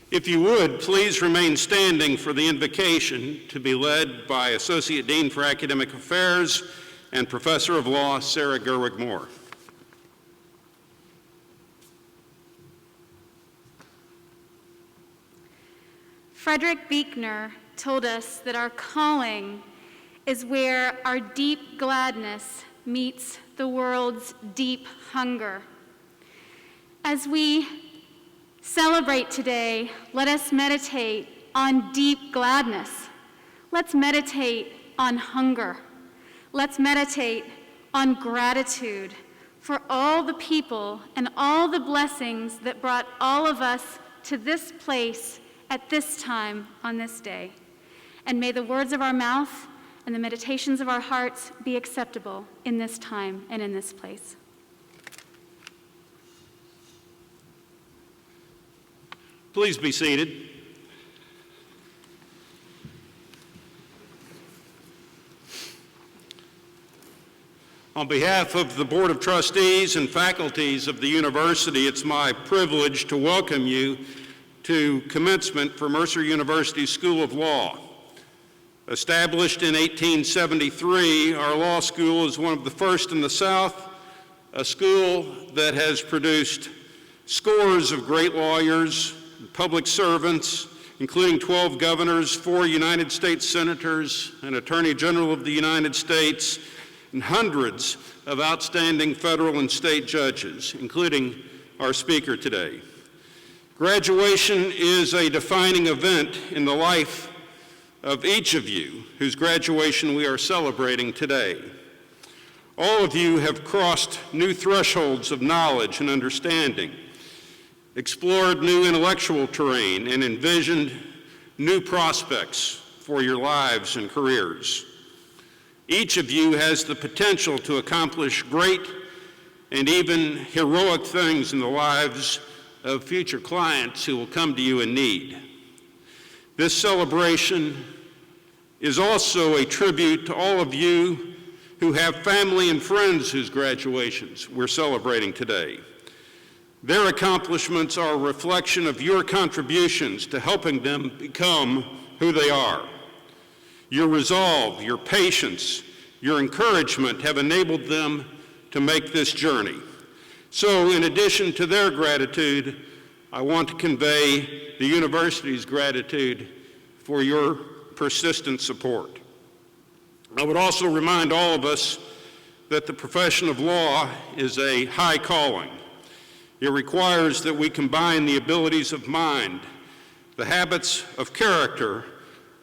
If you would, please remain standing for the invocation to be led by Associate Dean for Academic Affairs and Professor of Law, Sarah Gerwig-Moore. Frederick Buechner told us that our calling is where our deep gladness meets the world's deep hunger. As we celebrate today, let us meditate on deep gladness. Let's meditate on hunger. Let's meditate on gratitude for all the people and all the blessings that brought all of us to this place at this time on this day. And may the words of our mouth and the meditations of our hearts be acceptable in this time and in this place. Please be seated. On behalf of the Board of Trustees and faculties of the university, it's my privilege to welcome you to commencement for Mercer University's School of Law. Established in 1873, our law school is one of the first in the South, a school that has produced scores of great lawyers, public servants, including 12 governors, 4 United States senators, an Attorney General of the United States, and hundreds of outstanding federal and state judges, including our speaker today. Graduation is a defining event in the life of each of you whose graduation we are celebrating today. All of you have crossed new thresholds of knowledge and understanding, explored new intellectual terrain, and envisioned new prospects for your lives and careers. Each of you has the potential to accomplish great and even heroic things in the lives of future clients who will come to you in need. This celebration is also a tribute to all of you who have family and friends whose graduations we're celebrating today. Their accomplishments are a reflection of your contributions to helping them become who they are. Your resolve, your patience, your encouragement have enabled them to make this journey. So, in addition to their gratitude, I want to convey the university's gratitude for your persistent support. I would also remind all of us that the profession of law is a high calling. It requires that we combine the abilities of mind, the habits of character,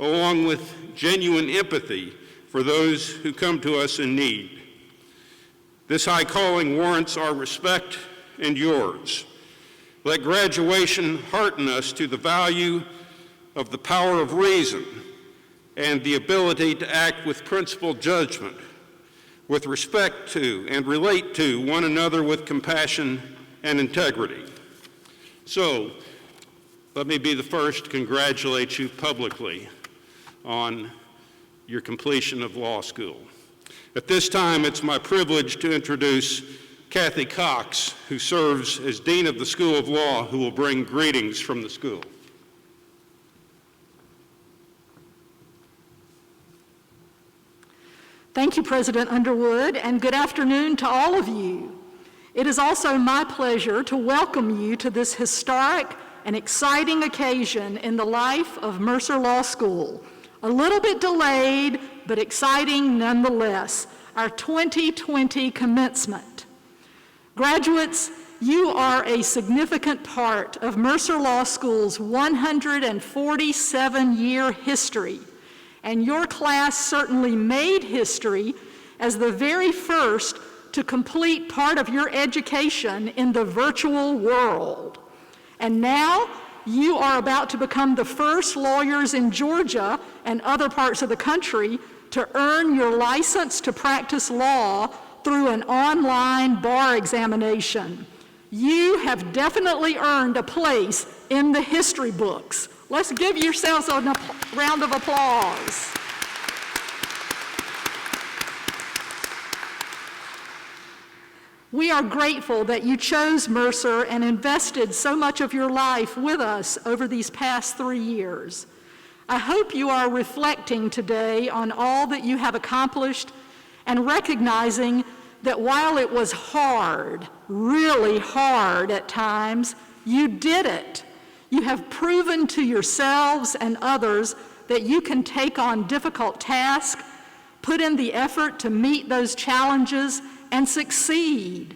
along with genuine empathy for those who come to us in need. This high calling warrants our respect and yours. Let graduation hearten us to the value of the power of reason and the ability to act with principled judgment, with respect to and relate to one another with compassion and integrity. So, let me be the first to congratulate you publicly on your completion of law school. At this time, it's my privilege to introduce Kathy Cox, who serves as Dean of the School of Law, who will bring greetings from the school. Thank you, President Underwood, and good afternoon to all of you. It is also my pleasure to welcome you to this historic and exciting occasion in the life of Mercer Law School. A little bit delayed, but exciting nonetheless, our 2020 commencement. Graduates, you are a significant part of Mercer Law School's 147-year history, and your class certainly made history as the very first to complete part of your education in the virtual world. And now, you are about to become the first lawyers in Georgia and other parts of the country to earn your license to practice law through an online bar examination. You have definitely earned a place in the history books. Let's give yourselves a round of applause. We are grateful that you chose Mercer and invested so much of your life with us over these past 3 years. I hope you are reflecting today on all that you have accomplished and recognizing that while it was hard, really hard at times, you did it. You have proven to yourselves and others that you can take on difficult tasks, put in the effort to meet those challenges, and succeed.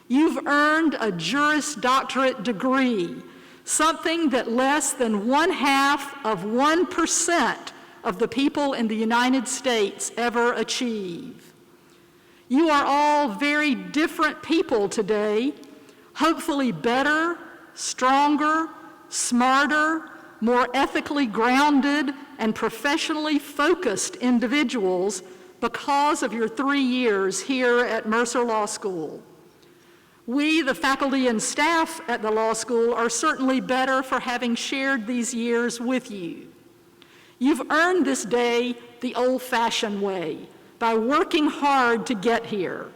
You've earned a Juris doctorate degree, something that less than 0.5% of the people in the United States ever achieve. You are all very different people today, hopefully better, stronger, smarter, more ethically grounded, and professionally focused individuals because of your 3 years here at Mercer Law School. We, the faculty and staff at the law school, are certainly better for having shared these years with you. You've earned this day the old-fashioned way, by working hard to get here.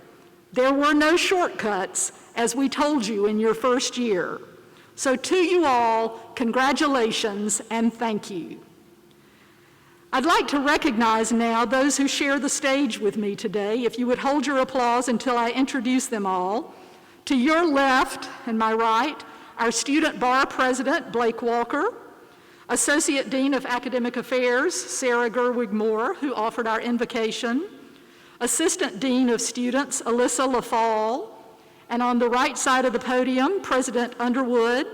There were no shortcuts, as we told you in your first year. So to you all, congratulations and thank you. I'd like to recognize now those who share the stage with me today. If you would hold your applause until I introduce them all. To your left and my right, our Student Bar President, Blake Walker, Associate Dean of Academic Affairs, Sarah Gerwig-Moore, who offered our invocation, Assistant Dean of Students, Alyssa LaFall, and on the right side of the podium, President Underwood,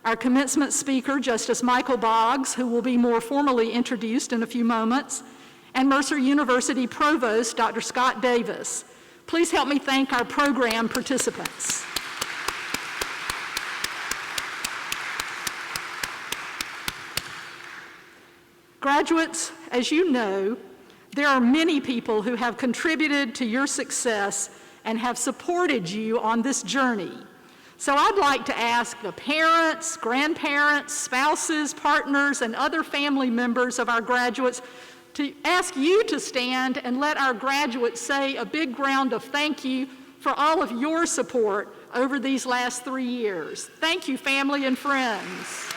our commencement speaker, Justice Michael Boggs, who will be more formally introduced in a few moments, and Mercer University Provost, Dr. Scott Davis. Please help me thank our program participants. Graduates, as you know, there are many people who have contributed to your success and have supported you on this journey. So I'd like to ask the parents, grandparents, spouses, partners, and other family members of our graduates to ask you to stand and let our graduates say a big round of thank you for all of your support over these last 3 years. Thank you, family and friends.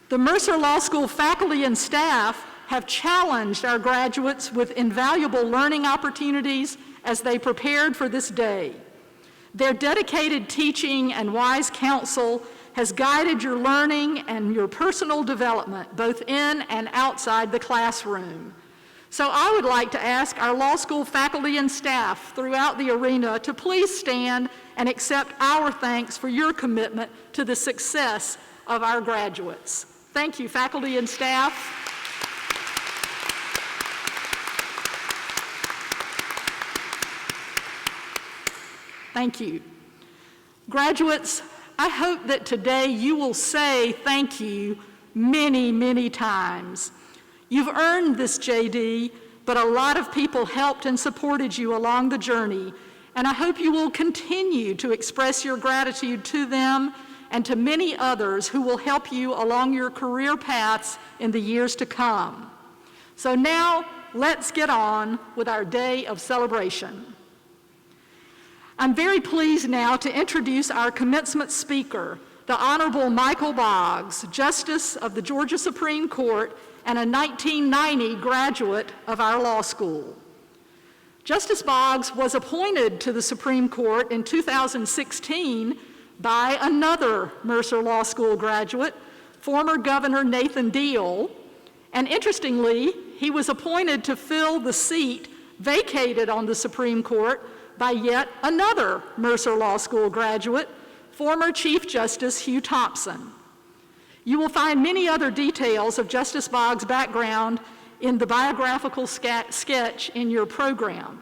The Mercer Law School faculty and staff have challenged our graduates with invaluable learning opportunities as they prepared for this day. Their dedicated teaching and wise counsel has guided your learning and your personal development, both in and outside the classroom. So I would like to ask our law school faculty and staff throughout the arena to please stand and accept our thanks for your commitment to the success of our graduates. Thank you, faculty and staff. Thank you. Graduates, I hope that today you will say thank you many, many times. You've earned this JD, but a lot of people helped and supported you along the journey, and I hope you will continue to express your gratitude to them and to many others who will help you along your career paths in the years to come. So now, let's get on with our day of celebration. I'm very pleased now to introduce our commencement speaker, the Honorable Michael Boggs, Justice of the Georgia Supreme Court and a 1990 graduate of our law school. Justice Boggs was appointed to the Supreme Court in 2016 by another Mercer Law School graduate, former Governor Nathan Deal, and interestingly, he was appointed to fill the seat vacated on the Supreme Court by yet another Mercer Law School graduate, former Chief Justice Hugh Thompson. You will find many other details of Justice Boggs' background in the biographical sketch in your program.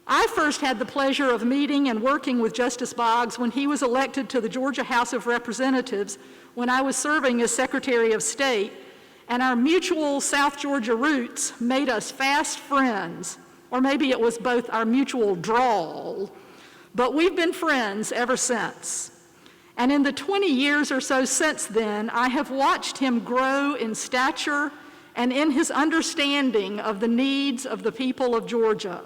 I first had the pleasure of meeting and working with Justice Boggs when he was elected to the Georgia House of Representatives when I was serving as Secretary of State, and our mutual South Georgia roots made us fast friends, or maybe it was both our mutual drawl, but we've been friends ever since. And in the 20 years or so since then, I have watched him grow in stature and in his understanding of the needs of the people of Georgia.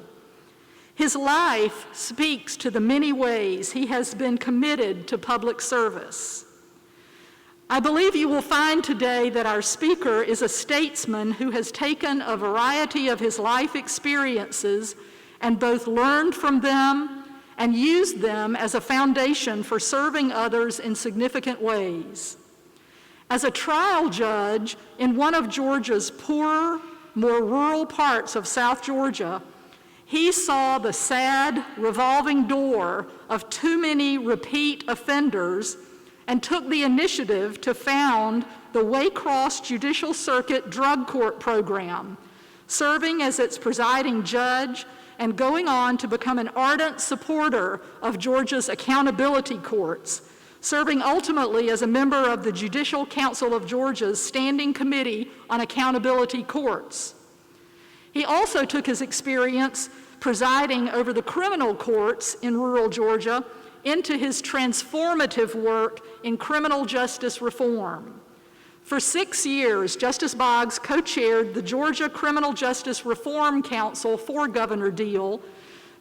His life speaks to the many ways he has been committed to public service. I believe you will find today that our speaker is a statesman who has taken a variety of his life experiences and both learned from them and used them as a foundation for serving others in significant ways. As a trial judge in one of Georgia's poorer, more rural parts of South Georgia, he saw the sad revolving door of too many repeat offenders and took the initiative to found the Waycross Judicial Circuit Drug Court Program, serving as its presiding judge and going on to become an ardent supporter of Georgia's accountability courts, serving ultimately as a member of the Judicial Council of Georgia's Standing Committee on Accountability Courts. He also took his experience presiding over the criminal courts in rural Georgia into his transformative work in criminal justice reform. For 6 years, Justice Boggs co-chaired the Georgia Criminal Justice Reform Council for Governor Deal,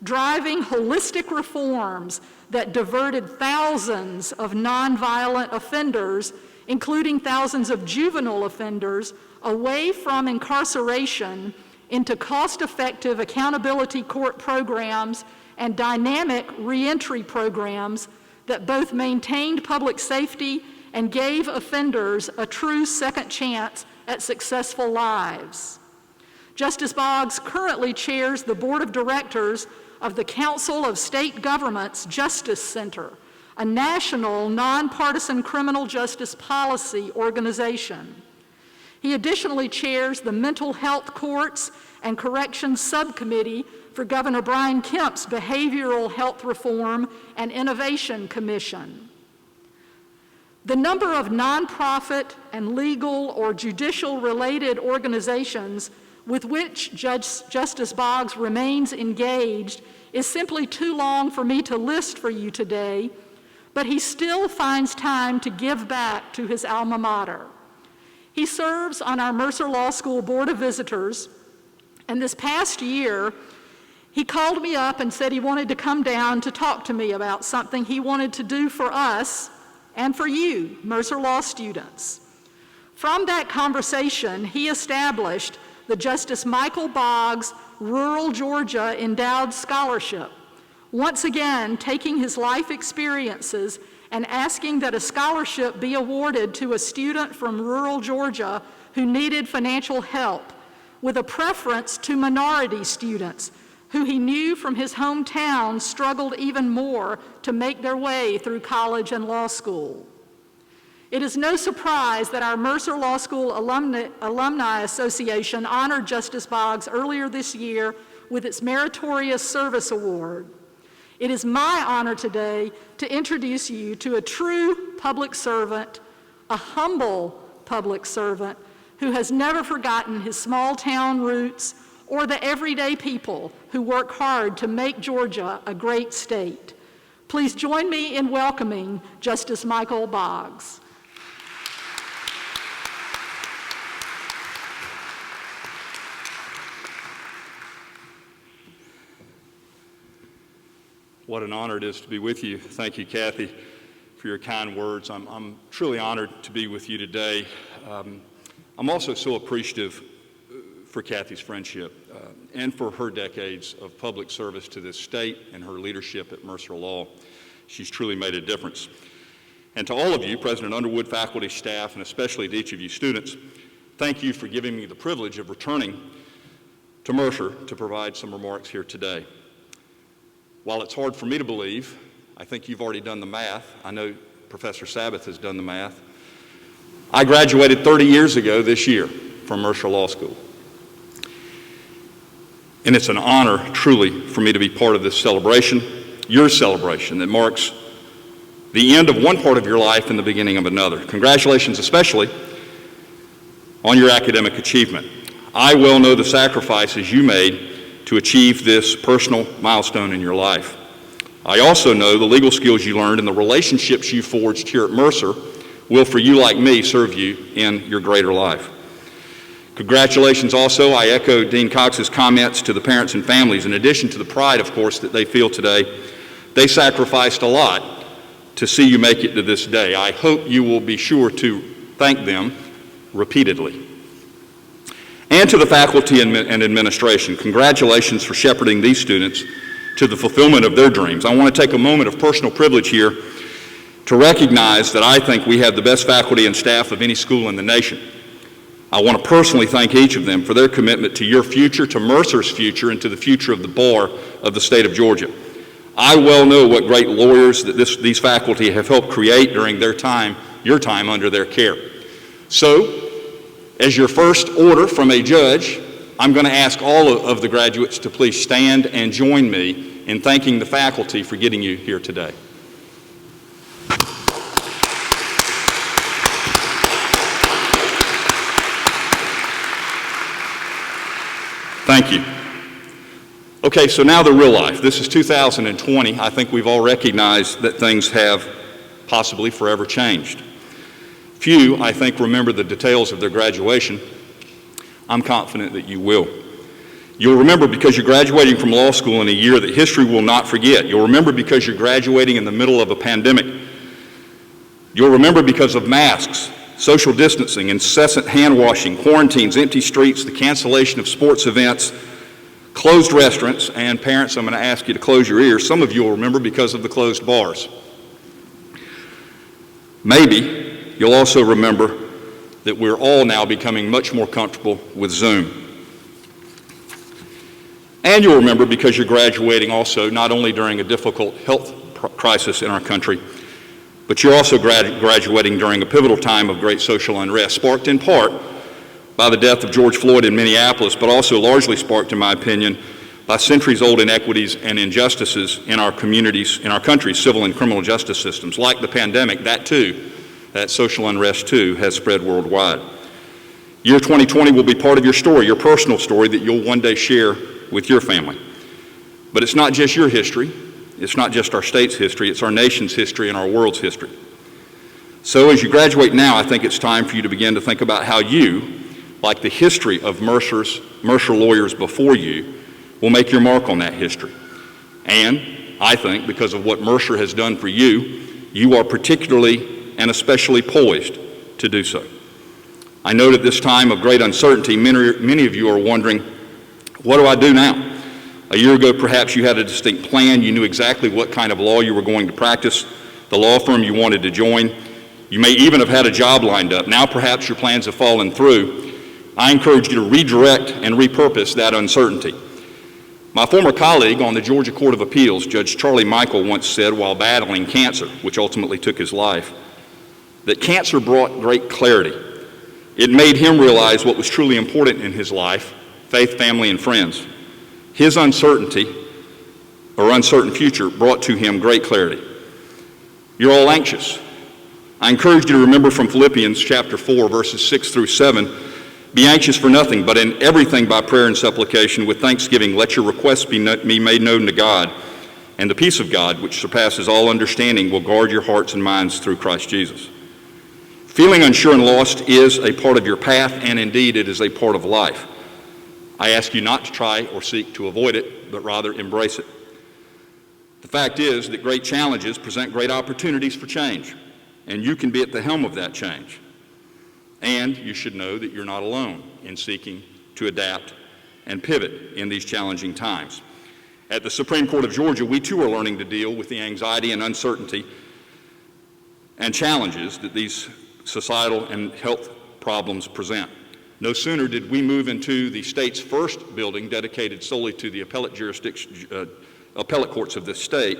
driving holistic reforms that diverted thousands of nonviolent offenders, including thousands of juvenile offenders, away from incarceration into cost-effective accountability court programs and dynamic reentry programs that both maintained public safety and gave offenders a true second chance at successful lives. Justice Boggs currently chairs the board of directors of the Council of State Governments Justice Center, a national nonpartisan criminal justice policy organization. He additionally chairs the Mental Health Courts and Corrections Subcommittee for Governor Brian Kemp's Behavioral Health Reform and Innovation Commission. The number of nonprofit and legal or judicial-related organizations with which Justice Boggs remains engaged is simply too long for me to list for you today, but he still finds time to give back to his alma mater. He serves on our Mercer Law School Board of Visitors, and this past year, he called me up and said he wanted to come down to talk to me about something he wanted to do for us and for you, Mercer Law students. From that conversation, he established the Justice Michael Boggs Rural Georgia Endowed Scholarship, once again taking his life experiences and asking that a scholarship be awarded to a student from rural Georgia who needed financial help, with a preference to minority students who he knew from his hometown struggled even more to make their way through college and law school. It is no surprise that our Mercer Law School Alumni Association honored Justice Boggs earlier this year with its Meritorious Service Award. It is my honor today to introduce you to a true public servant, a humble public servant who has never forgotten his small town roots or the everyday people who work hard to make Georgia a great state. Please join me in welcoming Justice Michael Boggs. What an honor it is to be with you. Thank you, Kathy, for your kind words. I'm truly honored to be with you today. I'm also so appreciative for Kathy's friendship and for her decades of public service to this state and her leadership at Mercer Law. She's truly made a difference. And to all of you, President Underwood, faculty, staff, and especially to each of you students, thank you for giving me the privilege of returning to Mercer to provide some remarks here today. While it's hard for me to believe, I think you've already done the math. I know Professor Sabbath has done the math. I graduated 30 years ago this year from Mercer Law School. And it's an honor, truly, for me to be part of this celebration, your celebration, that marks the end of one part of your life and the beginning of another. Congratulations, especially on your academic achievement. I well know the sacrifices you made to achieve this personal milestone in your life. I also know the legal skills you learned and the relationships you forged here at Mercer will, for you like me, serve you in your greater life. Congratulations also. I echo Dean Cox's comments to the parents and families. In addition to the pride, of course, that they feel today, they sacrificed a lot to see you make it to this day. I hope you will be sure to thank them repeatedly. And to the faculty and administration, congratulations for shepherding these students to the fulfillment of their dreams. I want to take a moment of personal privilege here to recognize that I think we have the best faculty and staff of any school in the nation. I want to personally thank each of them for their commitment to your future, to Mercer's future, and to the future of the bar of the state of Georgia. I well know what great lawyers that these faculty have helped create during their time, your time under their care. So, as your first order from a judge, I'm going to ask all of the graduates to please stand and join me in thanking the faculty for getting you here today. Thank you. Okay, so now the real life. This is 2020. I think we've all recognized that things have possibly forever changed. Few, I think, remember the details of their graduation. I'm confident that you will. You'll remember because you're graduating from law school in a year that history will not forget. You'll remember because you're graduating in the middle of a pandemic. You'll remember because of masks, social distancing, incessant hand washing, quarantines, empty streets, the cancellation of sports events, closed restaurants, and parents, I'm going to ask you to close your ears. Some of you will remember because of the closed bars. Maybe you'll also remember that we're all now becoming much more comfortable with Zoom. And you'll remember because you're graduating also not only during a difficult health crisis in our country, but you're also graduating during a pivotal time of great social unrest, sparked in part by the death of George Floyd in Minneapolis, but also largely sparked, in my opinion, by centuries-old inequities and injustices in our communities, in our country's civil and criminal justice systems. Like the pandemic, that social unrest too, has spread worldwide. Year 2020 will be part of your story, your personal story that you'll one day share with your family. But it's not just your history. It's not just our state's history. It's our nation's history and our world's history. So as you graduate now, I think it's time for you to begin to think about how you, like the history of Mercer lawyers before you, will make your mark on that history. And I think because of what Mercer has done for you, you are particularly and especially poised to do so. I note at this time of great uncertainty, many of you are wondering, what do I do now? A year ago, perhaps you had a distinct plan. You knew exactly what kind of law you were going to practice, the law firm you wanted to join. You may even have had a job lined up. Now perhaps your plans have fallen through. I encourage you to redirect and repurpose that uncertainty. My former colleague on the Georgia Court of Appeals, Judge Charlie Michael, once said while battling cancer, which ultimately took his life, that cancer brought great clarity. It made him realize what was truly important in his life, faith, family, and friends. His uncertainty, or uncertain future, brought to him great clarity. You're all anxious. I encourage you to remember from Philippians chapter 4, verses 6 through 7, be anxious for nothing, but in everything by prayer and supplication with thanksgiving, let your requests be made known to God, and the peace of God, which surpasses all understanding, will guard your hearts and minds through Christ Jesus. Feeling unsure and lost is a part of your path, and indeed it is a part of life. I ask you not to try or seek to avoid it, but rather embrace it. The fact is that great challenges present great opportunities for change, and you can be at the helm of that change. And you should know that you're not alone in seeking to adapt and pivot in these challenging times. At the Supreme Court of Georgia, we too are learning to deal with the anxiety and uncertainty and challenges that these societal and health problems present. No sooner did we move into the state's first building dedicated solely to the appellate courts of this state,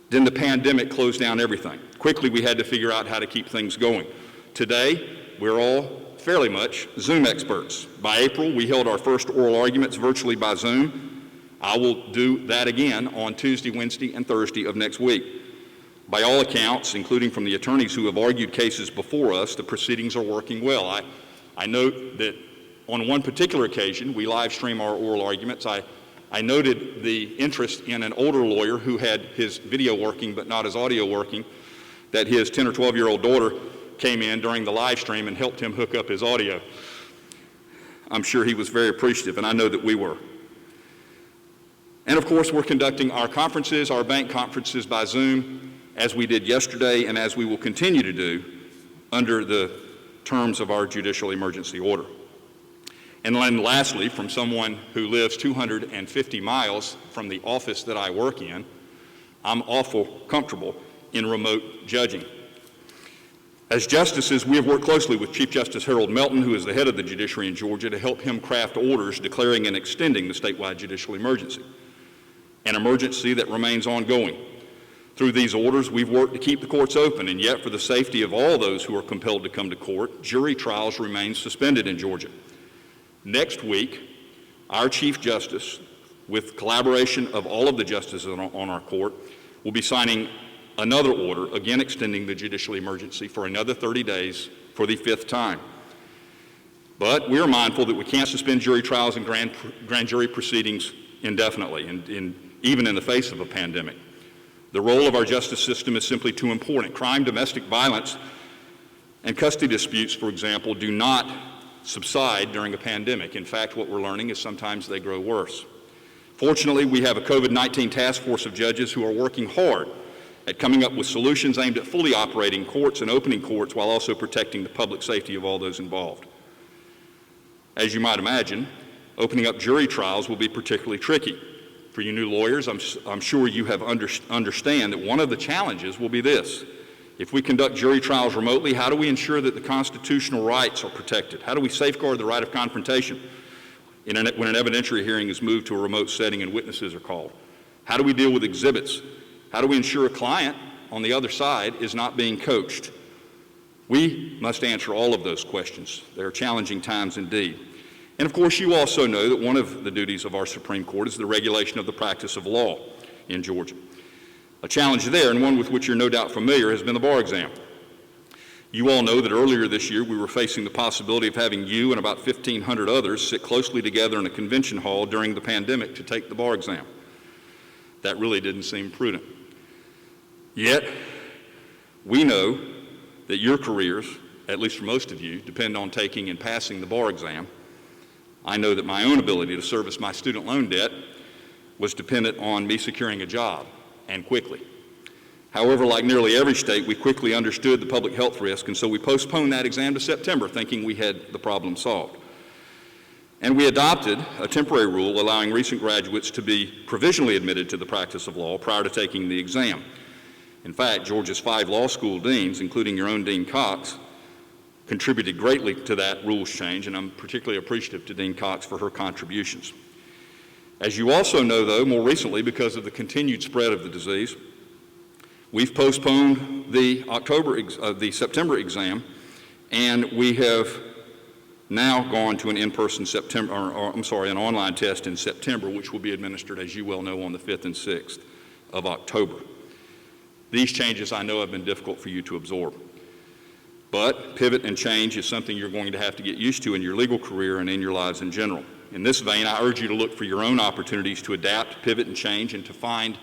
then the pandemic closed down everything. Quickly, we had to figure out how to keep things going. Today, we're all fairly much Zoom experts. By April, we held our first oral arguments virtually by Zoom. I will do that again on Tuesday, Wednesday, and Thursday of next week. By all accounts, including from the attorneys who have argued cases before us, the proceedings are working well. I note that on one particular occasion, we live stream our oral arguments. I I noted the interest in an older lawyer who had his video working but not his audio working, that his 10 or 12-year-old daughter came in during the live stream and helped him hook up his audio. I'm sure he was very appreciative, and I know that we were. And of course, we're conducting our conferences, our bank conferences by Zoom, as we did yesterday and as we will continue to do under the terms of our judicial emergency order. And then lastly, from someone who lives 250 miles from the office that I work in, I'm awful comfortable in remote judging. As justices, we have worked closely with Chief Justice Harold Melton, who is the head of the judiciary in Georgia, to help him craft orders declaring and extending the statewide judicial emergency, an emergency that remains ongoing. Through these orders, we've worked to keep the courts open, and yet for the safety of all those who are compelled to come to court, jury trials remain suspended in Georgia. Next week, our Chief Justice, with collaboration of all of the justices on our court, will be signing another order, again extending the judicial emergency for another 30 days for the 5th time. But we are mindful that we can't suspend jury trials and grand jury proceedings indefinitely, even in the face of a pandemic. The role of our justice system is simply too important. Crime, domestic violence, and custody disputes, for example, do not subside during a pandemic. In fact, what we're learning is sometimes they grow worse. Fortunately, we have a COVID-19 task force of judges who are working hard at coming up with solutions aimed at fully operating courts and opening courts while also protecting the public safety of all those involved. As you might imagine, opening up jury trials will be particularly tricky. For you new lawyers, I'm sure you have understand that one of the challenges will be this. If we conduct jury trials remotely, how do we ensure that the constitutional rights are protected? How do we safeguard the right of confrontation when an evidentiary hearing is moved to a remote setting and witnesses are called? How do we deal with exhibits? How do we ensure a client on the other side is not being coached? We must answer all of those questions. They are challenging times indeed. And of course, you also know that one of the duties of our Supreme Court is the regulation of the practice of law in Georgia. A challenge there, and one with which you're no doubt familiar, has been the bar exam. You all know that earlier this year we were facing the possibility of having you and about 1,500 others sit closely together in a convention hall during the pandemic to take the bar exam. That really didn't seem prudent. Yet, we know that your careers, at least for most of you, depend on taking and passing the bar exam. I know that my own ability to service my student loan debt was dependent on me securing a job, and quickly. However, like nearly every state, we quickly understood the public health risk, and so we postponed that exam to September, thinking we had the problem solved. And we adopted a temporary rule allowing recent graduates to be provisionally admitted to the practice of law prior to taking the exam. In fact, Georgia's 5 law school deans, including your own Dean Cox, contributed greatly to that rules change, and I'm particularly appreciative to Dean Cox for her contributions. As you also know, though, more recently, because of the continued spread of the disease, we've postponed the September exam, and we have now gone to an in-person an online test in September, which will be administered, as you well know, on the 5th and 6th of October. These changes, I know, have been difficult for you to absorb. But pivot and change is something you're going to have to get used to in your legal career and in your lives in general. In this vein, I urge you to look for your own opportunities to adapt, pivot, and change, and to find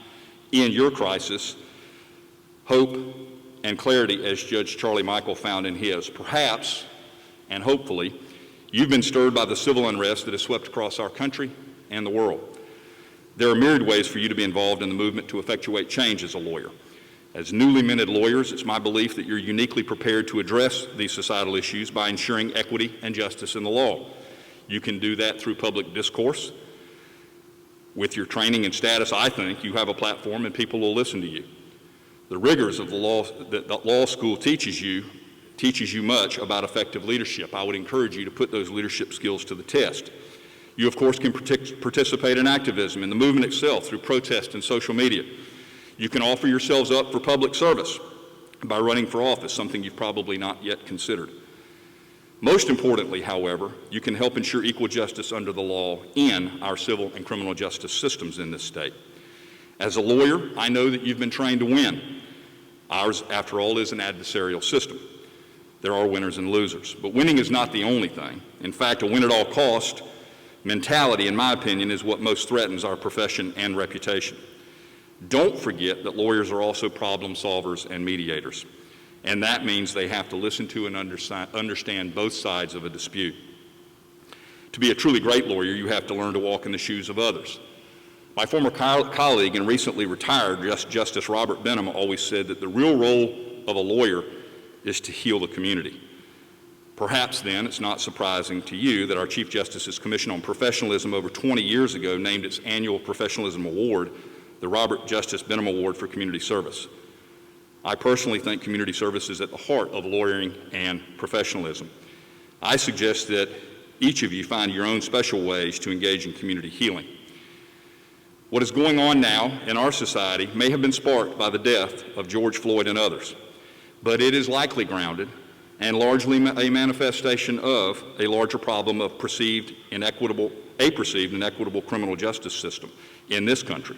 in your crisis hope and clarity, as Judge Charlie Michael found in his. Perhaps, and hopefully, you've been stirred by the civil unrest that has swept across our country and the world. There are myriad ways for you to be involved in the movement to effectuate change as a lawyer. As newly minted lawyers, it's my belief that you're uniquely prepared to address these societal issues by ensuring equity and justice in the law. You can do that through public discourse. With your training and status, I think you have a platform and people will listen to you. The rigors of the law that the law school teaches you much about effective leadership. I would encourage you to put those leadership skills to the test. You, of course, can participate in activism, in the movement itself, through protest and social media. You can offer yourselves up for public service by running for office, something you've probably not yet considered. Most importantly, however, you can help ensure equal justice under the law in our civil and criminal justice systems in this state. As a lawyer, I know that you've been trained to win. Ours, after all, is an adversarial system. There are winners and losers, but winning is not the only thing. In fact, a win at all cost mentality, in my opinion, is what most threatens our profession and reputation. Don't forget that lawyers are also problem solvers and mediators, and that means they have to listen to and understand both sides of a dispute. To be a truly great lawyer, you have to learn to walk in the shoes of others. My former colleague and recently retired Justice Robert Benham always said that the real role of a lawyer is to heal the community. Perhaps then it's not surprising to you that our Chief Justice's Commission on Professionalism over 20 years ago named its annual Professionalism Award the Robert Justice Benham Award for Community Service. I personally think community service is at the heart of lawyering and professionalism. I suggest that each of you find your own special ways to engage in community healing. What is going on now in our society may have been sparked by the death of George Floyd and others, but it is likely grounded and largely a manifestation of a larger problem of perceived inequitable criminal justice system in this country,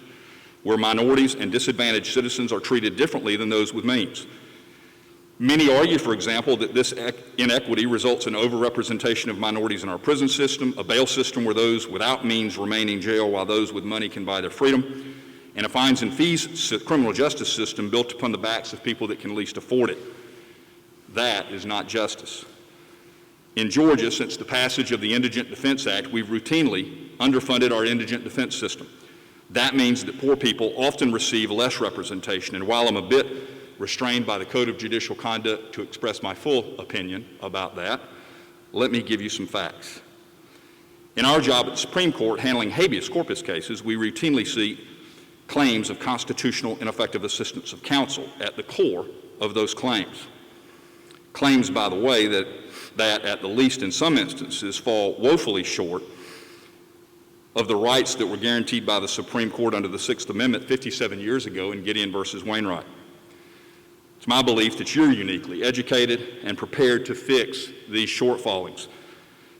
where minorities and disadvantaged citizens are treated differently than those with means. Many argue, for example, that this inequity results in overrepresentation of minorities in our prison system, a bail system where those without means remain in jail while those with money can buy their freedom, and a fines and fees criminal justice system built upon the backs of people that can least afford it. That is not justice. In Georgia, since the passage of the Indigent Defense Act, we've routinely underfunded our indigent defense system. That means that poor people often receive less representation, and while I'm a bit restrained by the Code of Judicial Conduct to express my full opinion about that, let me give you some facts. In our job at the Supreme Court handling habeas corpus cases, we routinely see claims of constitutional ineffective assistance of counsel at the core of those claims. Claims, by the way, that at the least in some instances fall woefully short of the rights that were guaranteed by the Supreme Court under the Sixth Amendment 57 years ago in Gideon versus Wainwright. It's my belief that you're uniquely educated and prepared to fix these shortfallings.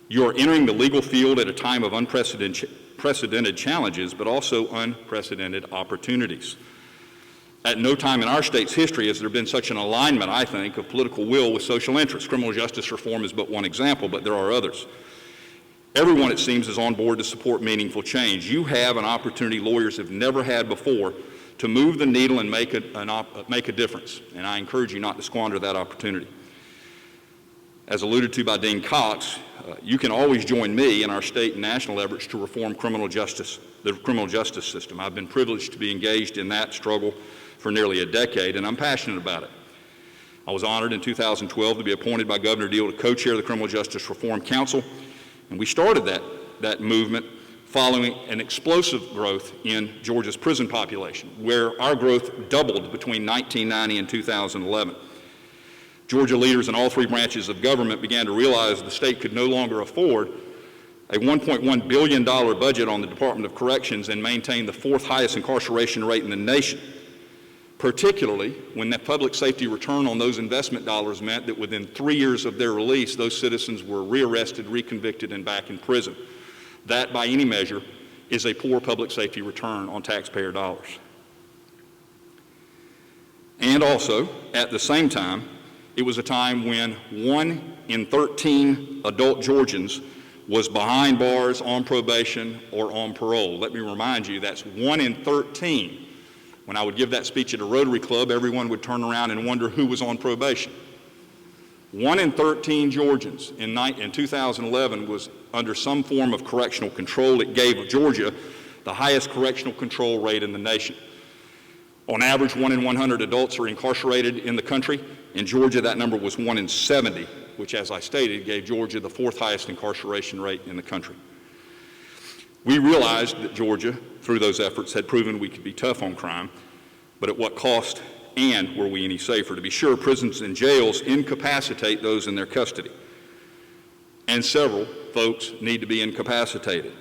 You are entering the legal field at a time of unprecedented challenges, but also unprecedented opportunities. At no time in our state's history has there been such an alignment, I think, of political will with social interest. Criminal justice reform is but one example, but there are others. Everyone, it seems, is on board to support meaningful change. You have an opportunity lawyers have never had before to move the needle and make a difference, and I encourage you not to squander that opportunity. As alluded to by Dean Cox, you can always join me in our state and national efforts to reform the criminal justice system. I've been privileged to be engaged in that struggle for nearly a decade, and I'm passionate about it. I was honored in 2012 to be appointed by Governor Deal to co-chair the Criminal Justice Reform Council, and we started that movement following an explosive growth in Georgia's prison population, where our growth doubled between 1990 and 2011. Georgia leaders in all three branches of government began to realize the state could no longer afford a $1.1 billion budget on the Department of Corrections and maintain the fourth highest incarceration rate in the nation, particularly when the public safety return on those investment dollars meant that within 3 years of their release, those citizens were rearrested, reconvicted, and back in prison. That, by any measure, is a poor public safety return on taxpayer dollars. And also, at the same time, it was a time when 1 in 13 adult Georgians was behind bars, on probation, or on parole. Let me remind you, that's 1 in 13. When I would give that speech at a Rotary Club, everyone would turn around and wonder who was on probation. 1 in 13 Georgians in 2011 was under some form of correctional control. It gave Georgia the highest correctional control rate in the nation. On average, 1 in 100 adults are incarcerated in the country. In Georgia, that number was 1 in 70, which, as I stated, gave Georgia the fourth highest incarceration rate in the country. We realized that Georgia, through those efforts, had proven we could be tough on crime, but at what cost, and were we any safer? To be sure, prisons and jails incapacitate those in their custody, and several folks need to be incapacitated.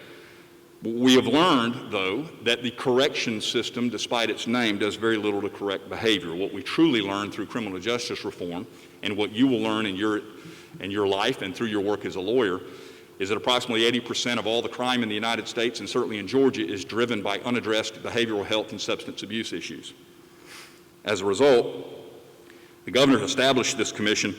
We have learned, though, that the correction system, despite its name, does very little to correct behavior. What we truly learned through criminal justice reform, and what you will learn in your life and through your work as a lawyer, is that approximately 80% of all the crime in the United States, and certainly in Georgia, is driven by unaddressed behavioral health and substance abuse issues. As a result, the governor established this commission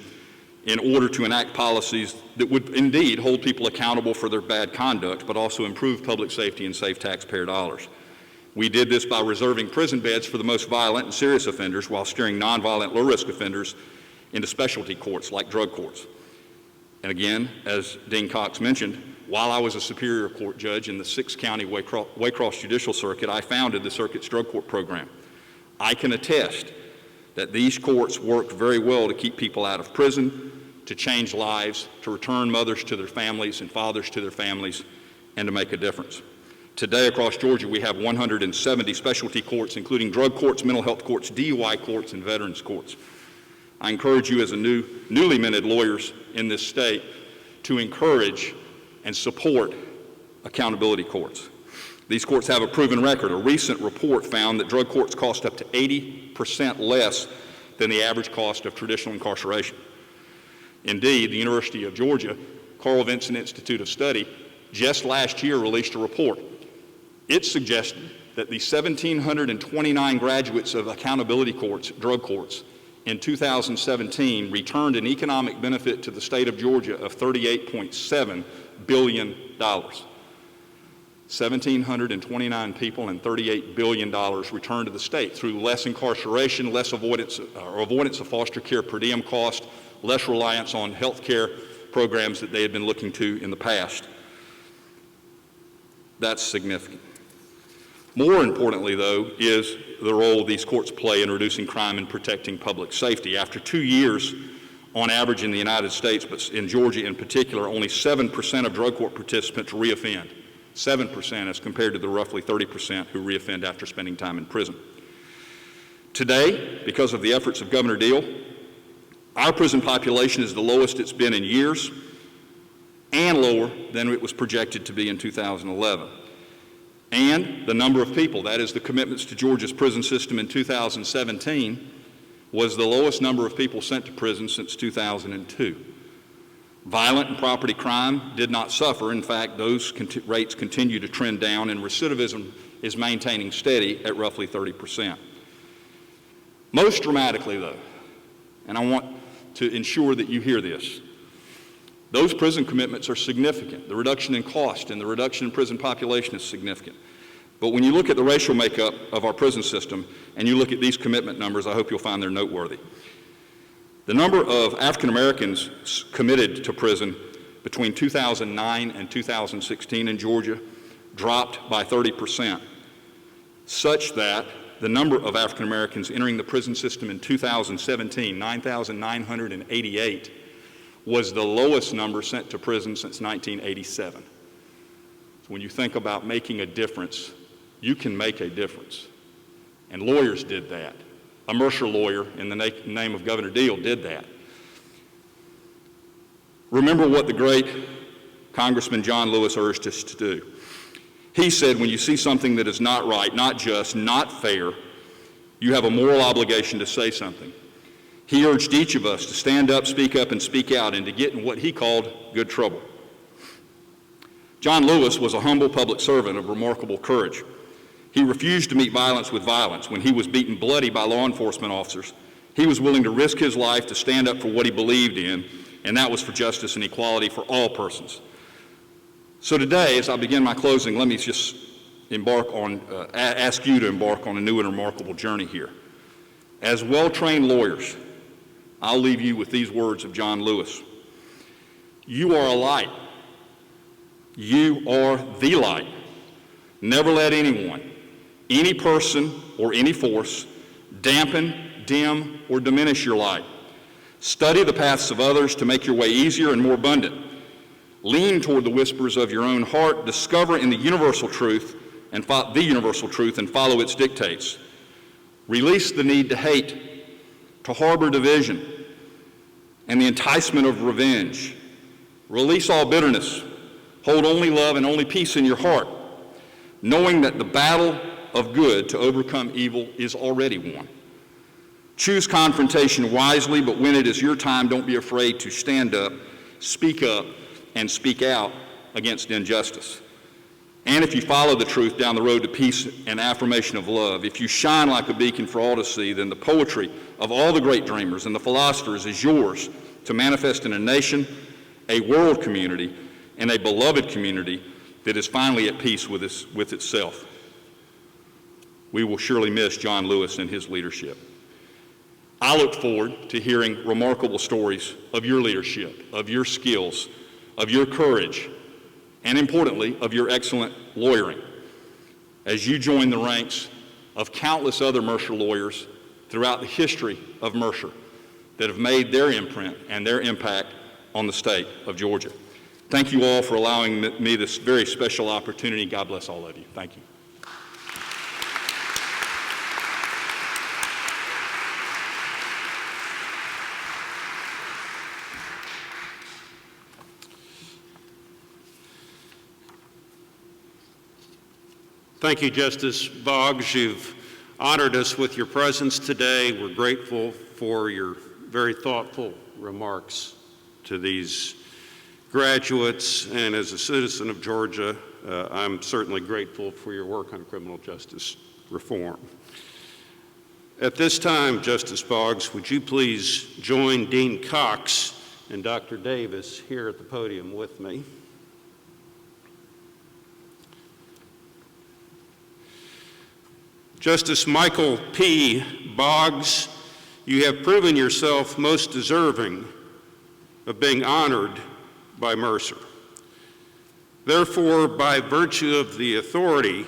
in order to enact policies that would indeed hold people accountable for their bad conduct, but also improve public safety and save taxpayer dollars. We did this by reserving prison beds for the most violent and serious offenders while steering nonviolent, low-risk offenders into specialty courts like drug courts. And again, as Dean Cox mentioned, while I was a Superior Court judge in the 6-county Waycross Judicial Circuit, I founded the Circuit's Drug Court Program. I can attest that these courts work very well to keep people out of prison, to change lives, to return mothers to their families and fathers to their families, and to make a difference. Today across Georgia, we have 170 specialty courts, including drug courts, mental health courts, DUI courts, and veterans courts. I encourage you as newly minted lawyers in this state to encourage and support accountability courts. These courts have a proven record. A recent report found that drug courts cost up to 80% less than the average cost of traditional incarceration. Indeed, the University of Georgia Carl Vinson Institute of Study just last year released a report. It suggested that the 1,729 graduates of accountability courts, drug courts, in 2017 returned an economic benefit to the state of Georgia of $38.7 billion. 1,729 people and $38 billion returned to the state through less incarceration, less avoidance of foster care per diem cost, less reliance on health care programs that they had been looking to in the past. That's significant. More importantly, though, is the role these courts play in reducing crime and protecting public safety. After 2 years, on average in the United States, but in Georgia in particular, only 7% of drug court participants reoffend. 7% as compared to the roughly 30% who reoffend after spending time in prison. Today, because of the efforts of Governor Deal, our prison population is the lowest it's been in years and lower than it was projected to be in 2011. And the number of people, that is the commitments to Georgia's prison system in 2017, was the lowest number of people sent to prison since 2002. Violent and property crime did not suffer. In fact, those rates continue to trend down, and recidivism is maintaining steady at roughly 30%. Most dramatically, though, and I want to ensure that you hear this, those prison commitments are significant. The reduction in cost and the reduction in prison population is significant. But when you look at the racial makeup of our prison system and you look at these commitment numbers, I hope you'll find they're noteworthy. The number of African Americans committed to prison between 2009 and 2016 in Georgia dropped by 30%, such that the number of African Americans entering the prison system in 2017, 9,988, was the lowest number sent to prison since 1987. So when you think about making a difference, you can make a difference. And lawyers did that. A Mercer lawyer in the name of Governor Deal did that. Remember what the great Congressman John Lewis urged us to do. He said, when you see something that is not right, not just, not fair, you have a moral obligation to say something. He urged each of us to stand up, and speak out, and to get in what he called good trouble. John Lewis was a humble public servant of remarkable courage. He refused to meet violence with violence. When he was beaten bloody by law enforcement officers, he was willing to risk his life to stand up for what he believed in, and that was for justice and equality for all persons. So today, as I begin my closing, let me just ask you to embark on a new and remarkable journey here. As well-trained lawyers, I'll leave you with these words of John Lewis. You are a light. You are the light. Never let anyone, any person, or any force dampen, dim, or diminish your light. Study the paths of others to make your way easier and more abundant. Lean toward the whispers of your own heart. Discover in the universal truth and follow its dictates. Release the need to hate, to harbor division, and the enticement of revenge. Release all bitterness. Hold only love and only peace in your heart, knowing that the battle of good to overcome evil is already won. Choose confrontation wisely, but when it is your time, don't be afraid to stand up, and speak out against injustice. And if you follow the truth down the road to peace and affirmation of love, if you shine like a beacon for all to see, then the poetry of all the great dreamers and the philosophers is yours to manifest in a nation, a world community, and a beloved community that is finally at peace with itself. We will surely miss John Lewis and his leadership. I look forward to hearing remarkable stories of your leadership, of your skills, of your courage, and importantly, of your excellent lawyering as you join the ranks of countless other Mercer lawyers throughout the history of Mercer that have made their imprint and their impact on the state of Georgia. Thank you all for allowing me this very special opportunity. God bless all of you. Thank you. Thank you, Justice Boggs. You've honored us with your presence today. We're grateful for your very thoughtful remarks to these graduates, and as a citizen of Georgia, I'm certainly grateful for your work on criminal justice reform. At this time, Justice Boggs, would you please join Dean Cox and Dr. Davis here at the podium with me? Justice Michael P. Boggs, you have proven yourself most deserving of being honored by Mercer. Therefore, by virtue of the authority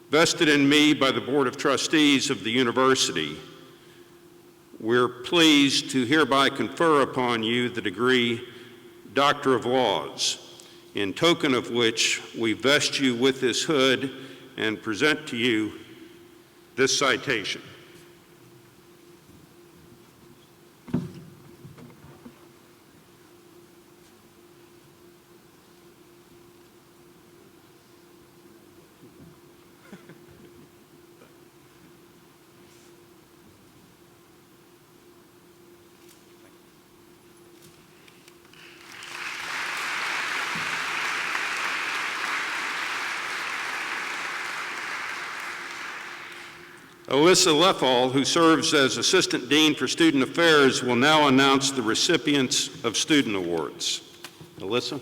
vested in me by the Board of Trustees of the university, we're pleased to hereby confer upon you the degree Doctor of Laws, in token of which we vest you with this hood and present to you this citation. Alyssa Leffall, who serves as Assistant Dean for Student Affairs, will now announce the recipients of student awards. Alyssa?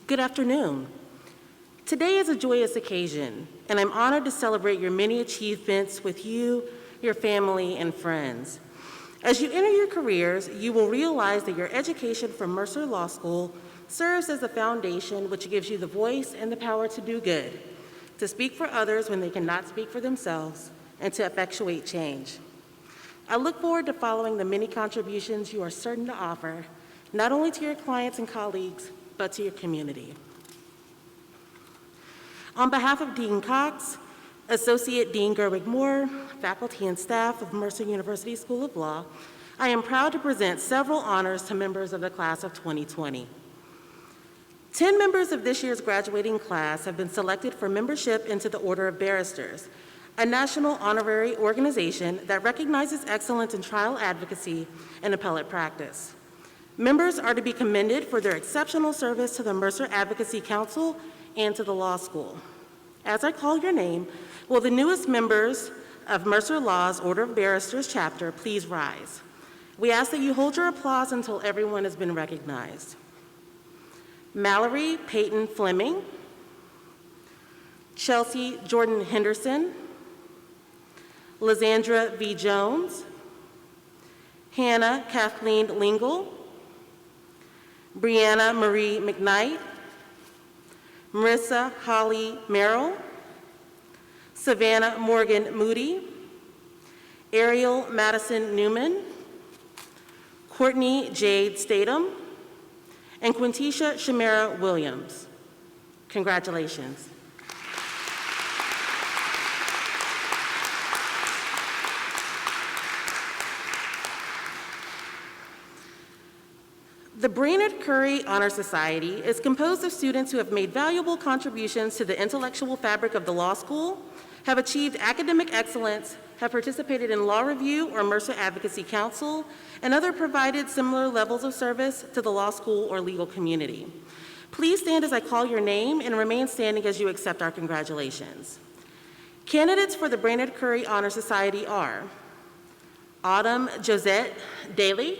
Good afternoon. Today is a joyous occasion, and I'm honored to celebrate your many achievements with you, your family, and friends. As you enter your careers, you will realize that your education from Mercer Law School serves as a foundation which gives you the voice and the power to do good, to speak for others when they cannot speak for themselves, and to effectuate change. I look forward to following the many contributions you are certain to offer, not only to your clients and colleagues, but to your community. On behalf of Dean Cox, Associate Dean Gerwig-Moore, faculty and staff of Mercer University School of Law, I am proud to present several honors to members of the class of 2020. 10 members of this year's graduating class have been selected for membership into the Order of Barristers, a national honorary organization that recognizes excellence in trial advocacy and appellate practice. Members are to be commended for their exceptional service to the Mercer Advocacy Council and to the law school. As I call your name, will the newest members of Mercer Law's Order of Barristers chapter please rise? We ask that you hold your applause until everyone has been recognized. Mallory Peyton Fleming, Chelsea Jordan Henderson, Lysandra V. Jones, Hannah Kathleen Lingle, Brianna Marie McKnight, Marissa Holly Merrill, Savannah Morgan Moody, Ariel Madison Newman, Courtney Jade Statham, and Quintisha Shamara Williams. Congratulations. The Brainerd Curry Honor Society is composed of students who have made valuable contributions to the intellectual fabric of the law school, have achieved academic excellence, have participated in law review or Mercer Advocacy Council, and other provided similar levels of service to the law school or legal community. Please stand as I call your name and remain standing as you accept our congratulations. Candidates for the Brainerd Curry Honor Society are Autumn Josette Daly,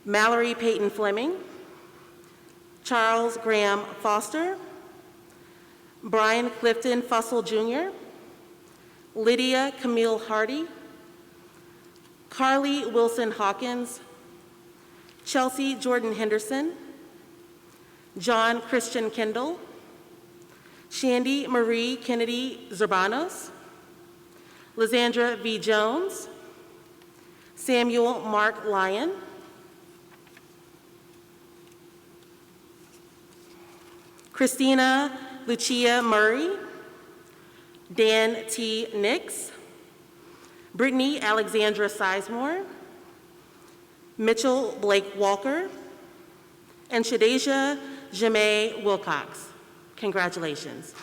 Mallory Peyton Fleming, Charles Graham Foster, Brian Clifton Fussell Jr., Lydia Camille Hardy, Carly Wilson Hawkins, Chelsea Jordan Henderson, John Christian Kendall, Shandy Marie Kennedy Zerbanos, Lysandra V. Jones, Samuel Mark Lyon, Christina Lucia Murray, Dan T. Nix, Brittany Alexandra Sizemore, Mitchell Blake Walker, and Shadeja Jamae Wilcox. Congratulations.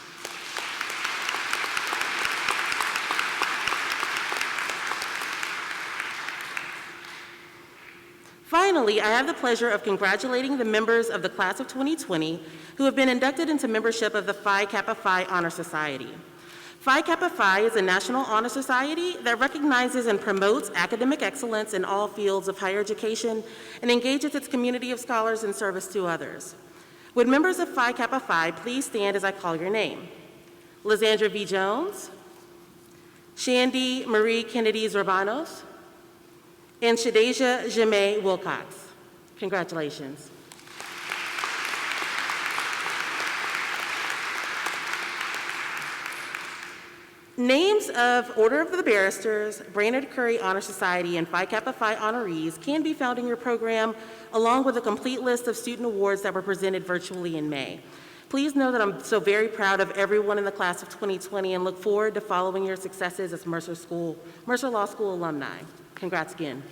Finally, I have the pleasure of congratulating the members of the class of 2020 who have been inducted into membership of the Phi Kappa Phi Honor Society. Phi Kappa Phi is a national honor society that recognizes and promotes academic excellence in all fields of higher education and engages its community of scholars in service to others. Would members of Phi Kappa Phi please stand as I call your name? Lysandra V. Jones, Shandy Marie Kennedy Zerbanos, and Shadeja Jamae Wilcox. Congratulations. Names of Order of the Barristers, Brainerd Curry Honor Society, and Phi Kappa Phi honorees can be found in your program, along with a complete list of student awards that were presented virtually in May. Please know that I'm so very proud of everyone in the class of 2020 and look forward to following your successes as Mercer Law School alumni. Congrats again.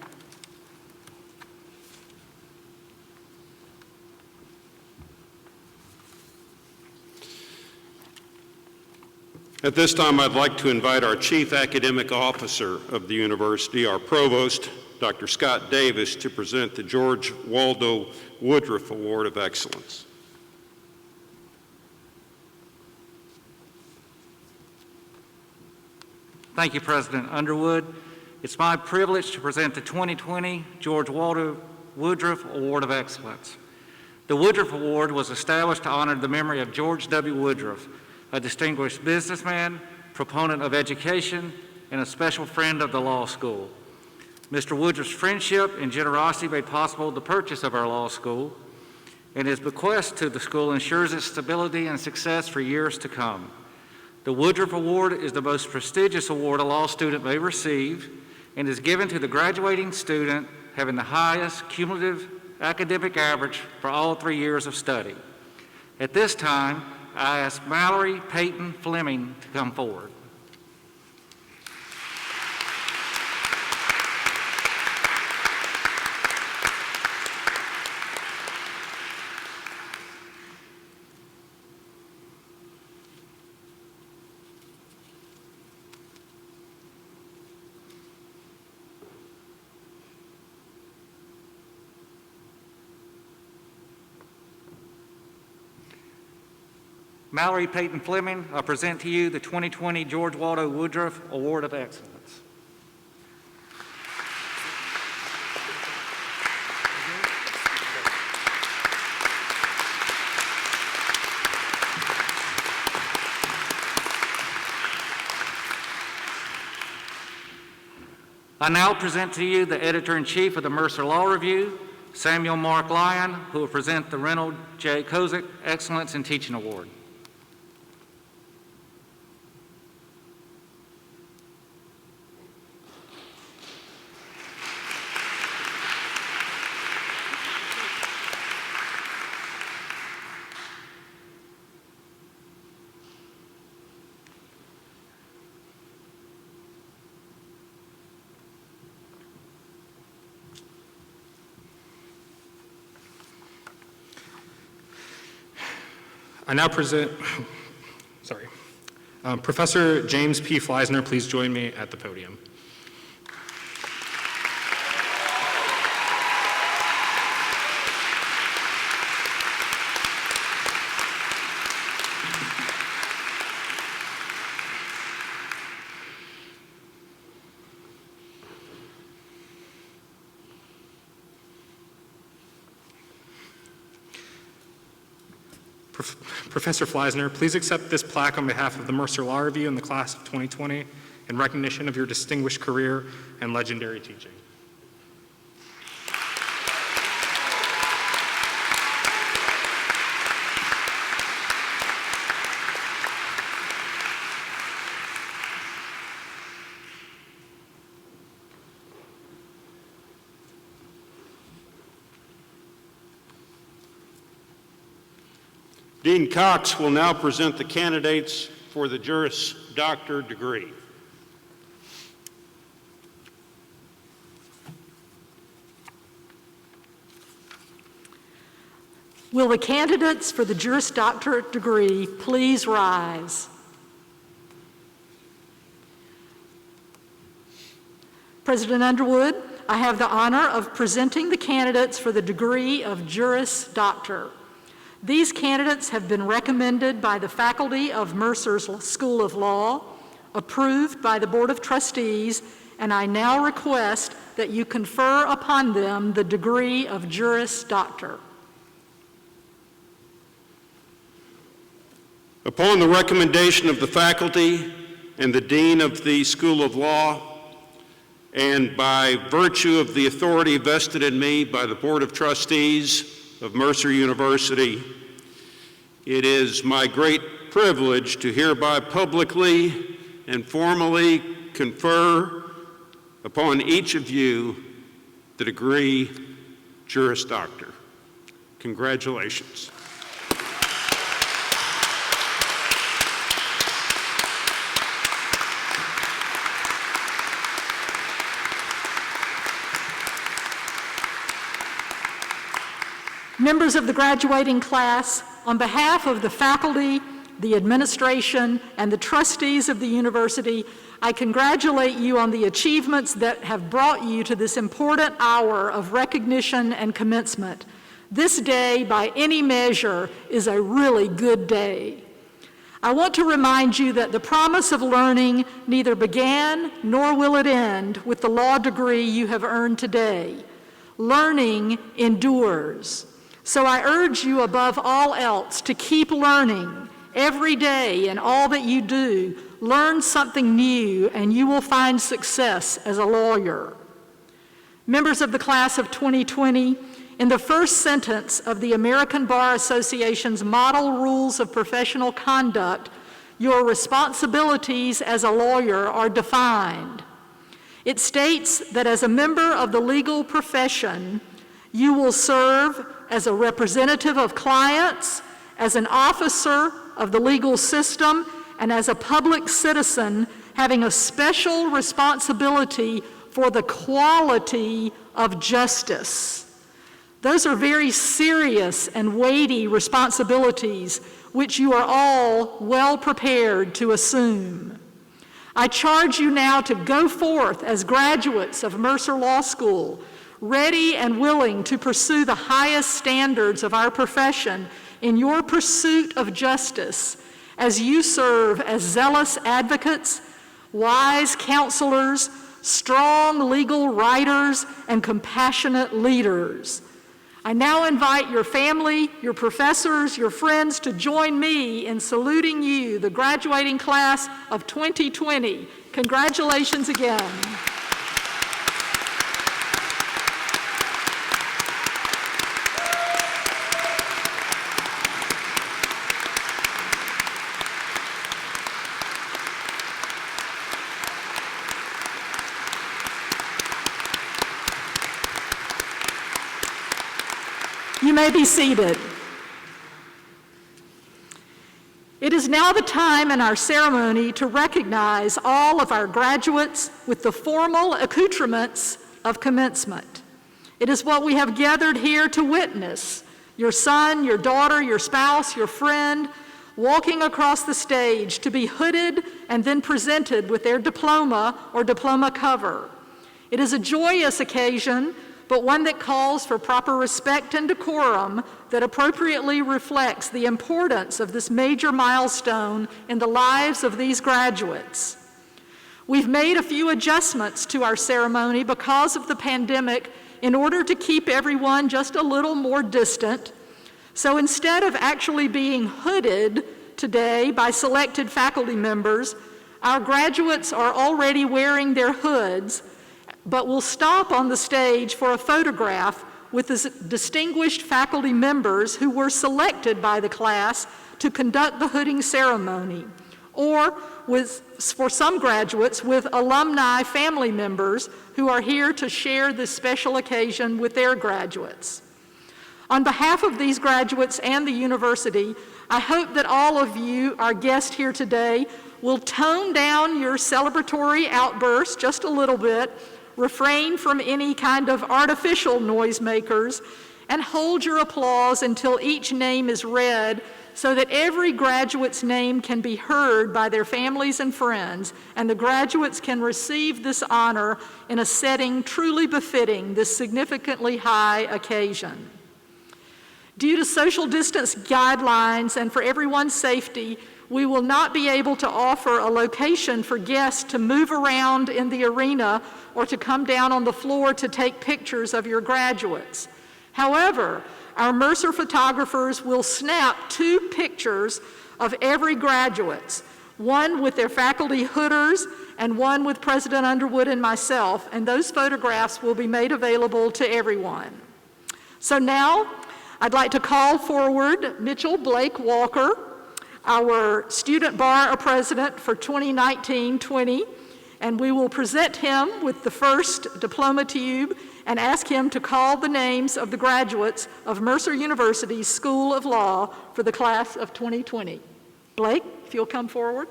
At this time, I'd like to invite our Chief Academic Officer of the university, our Provost, Dr. Scott Davis, to present the George Waldo Woodruff Award of Excellence. Thank you, President Underwood. It's my privilege to present the 2020 George Waldo Woodruff Award of Excellence. The Woodruff Award was established to honor the memory of George W. Woodruff, a distinguished businessman, proponent of education, and a special friend of the law school. Mr. Woodruff's friendship and generosity made possible the purchase of our law school, and his bequest to the school ensures its stability and success for years to come. The Woodruff Award is the most prestigious award a law student may receive and is given to the graduating student having the highest cumulative academic average for all 3 years of study. At this time, I ask Mallory Peyton Fleming to come forward. Mallory Peyton Fleming, I present to you the 2020 George Waldo Woodruff Award of Excellence. I now present to you the Editor-in-Chief of the Mercer Law Review, Samuel Mark Lyon, who will present the Reynold J. Kozik Excellence in Teaching Award. I now present, Professor James P. Fleisner, please join me at the podium. Professor Fleisner, please accept this plaque on behalf of the Mercer Law Review and the class of 2020 in recognition of your distinguished career and legendary teaching. Dean Cox will now present the candidates for the Juris Doctor degree. Will the candidates for the Juris Doctorate degree please rise? President Underwood, I have the honor of presenting the candidates for the degree of Juris Doctor. These candidates have been recommended by the faculty of Mercer's School of Law, approved by the Board of Trustees, and I now request that you confer upon them the degree of Juris Doctor. Upon the recommendation of the faculty and the Dean of the School of Law, and by virtue of the authority vested in me by the Board of Trustees of Mercer University, it is my great privilege to hereby publicly and formally confer upon each of you the degree Juris Doctor. Congratulations. Members of the graduating class, on behalf of the faculty, the administration, and the trustees of the university, I congratulate you on the achievements that have brought you to this important hour of recognition and commencement. This day, by any measure, is a really good day. I want to remind you that the promise of learning neither began nor will it end with the law degree you have earned today. Learning endures. So I urge you above all else to keep learning every day in all that you do. Learn something new and you will find success as a lawyer. Members of the class of 2020, in the first sentence of the American Bar Association's Model Rules of Professional Conduct, your responsibilities as a lawyer are defined. It states that as a member of the legal profession, you will serve as a representative of clients, as an officer of the legal system, and as a public citizen having a special responsibility for the quality of justice. Those are very serious and weighty responsibilities which you are all well prepared to assume. I charge you now to go forth as graduates of Mercer Law School, ready and willing to pursue the highest standards of our profession in your pursuit of justice as you serve as zealous advocates, wise counselors, strong legal writers, and compassionate leaders. I now invite your family, your professors, your friends to join me in saluting you, the graduating class of 2020. Congratulations again. You may be seated. It is now the time in our ceremony to recognize all of our graduates with the formal accoutrements of commencement. It is what we have gathered here to witness: your son, your daughter, your spouse, your friend, walking across the stage to be hooded and then presented with their diploma or diploma cover. It is a joyous occasion, but one that calls for proper respect and decorum that appropriately reflects the importance of this major milestone in the lives of these graduates. We've made a few adjustments to our ceremony because of the pandemic in order to keep everyone just a little more distant. So instead of actually being hooded today by selected faculty members, our graduates are already wearing their hoods, but will stop on the stage for a photograph with the distinguished faculty members who were selected by the class to conduct the hooding ceremony, or for some graduates, with alumni family members who are here to share this special occasion with their graduates. On behalf of these graduates and the university, I hope that all of you, our guests here today, will tone down your celebratory outbursts just a little bit, refrain from any kind of artificial noisemakers, and hold your applause until each name is read so that every graduate's name can be heard by their families and friends, and the graduates can receive this honor in a setting truly befitting this significantly high occasion. Due to social distance guidelines and for everyone's safety, we will not be able to offer a location for guests to move around in the arena or to come down on the floor to take pictures of your graduates. However, our Mercer photographers will snap 2 pictures of every graduate, one with their faculty hooders and one with President Underwood and myself, and those photographs will be made available to everyone. So now, I'd like to call forward Mitchell Blake Walker, our student bar president for 2019-20, and we will present him with the first diploma tube and ask him to call the names of the graduates of Mercer University's School of Law for the class of 2020. Blake, if you'll come forward.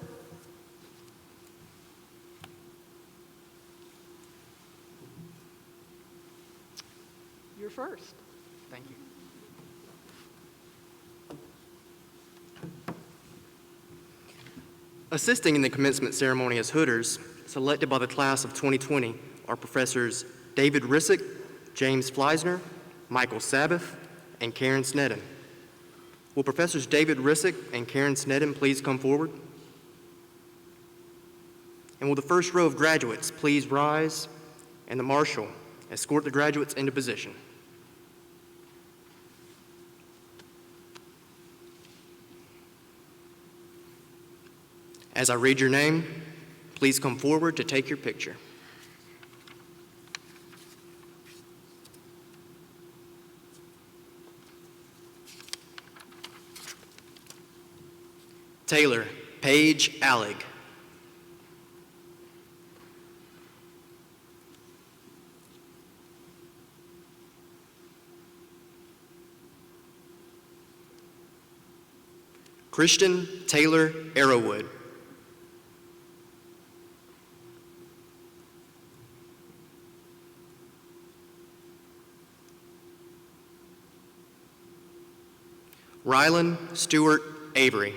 You're first. Thank you. Assisting in the commencement ceremony as hooders, selected by the class of 2020, are Professors David Rissick, James Fleisner, Michael Sabbath, and Karen Sneddon. Will Professors David Rissick and Karen Sneddon please come forward? And will the first row of graduates please rise, and the marshal escort the graduates into position. As I read your name, please come forward to take your picture. Taylor Paige Allig. Christian Taylor Arrowwood. Rylan Stewart Avery.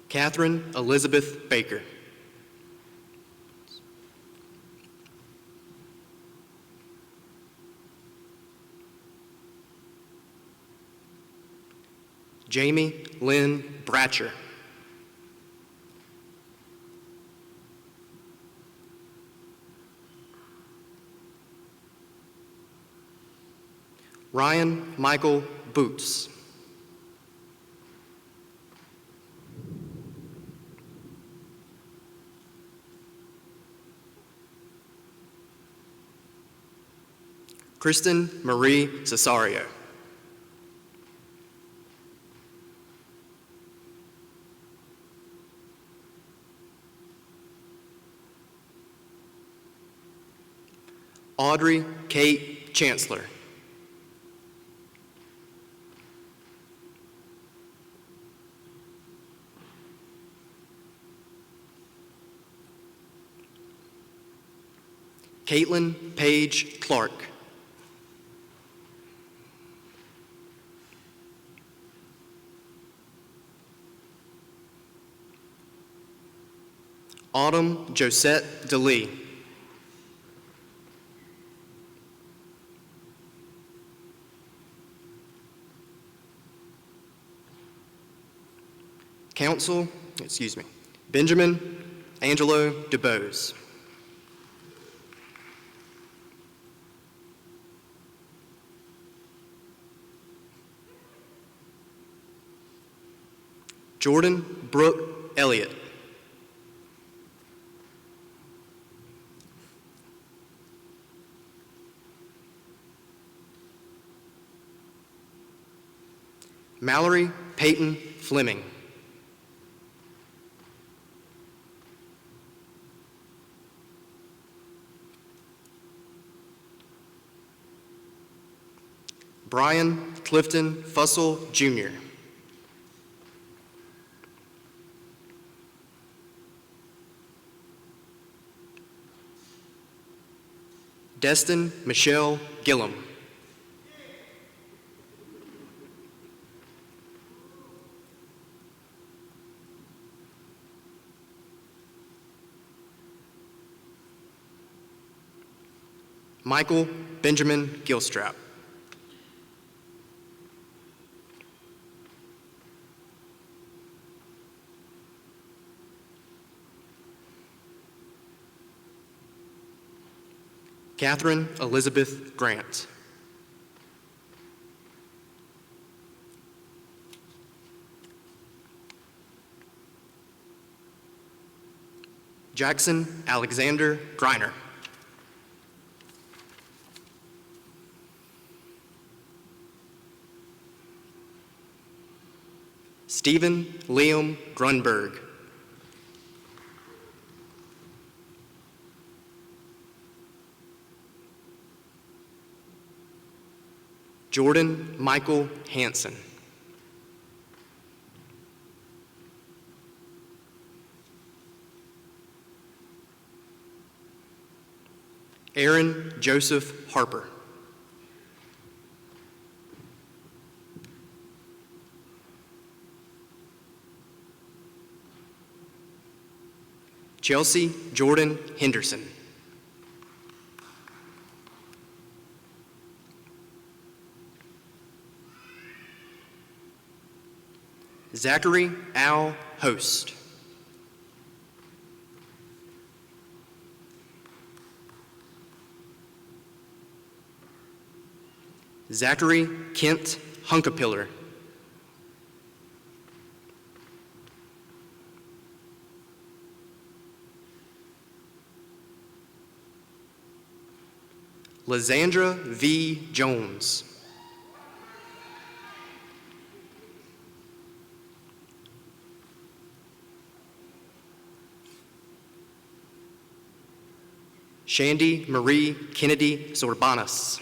Catherine Elizabeth Baker. Jamie Lynn Bratcher. Ryan Michael Boots. Kristen Marie Cesario. Audrey Kate Chancellor. Caitlin Paige Clark. Autumn Josette DeLee. Benjamin Angelo DeBose. Jordan Brooke Elliott. Mallory Peyton Fleming. Brian Clifton Fussell, Jr. Destin Michelle Gillum. Michael Benjamin Gilstrap. Catherine Elizabeth Grant. Jackson Alexander Griner. Stephen Liam Grunberg. Jordan Michael Hansen. Aaron Joseph Harper. Chelsea Jordan Henderson. Zachary Al Host. Zachary Kent Hunkapiller. Lysandra V. Jones. Shandy Marie Kennedy Zorbanas.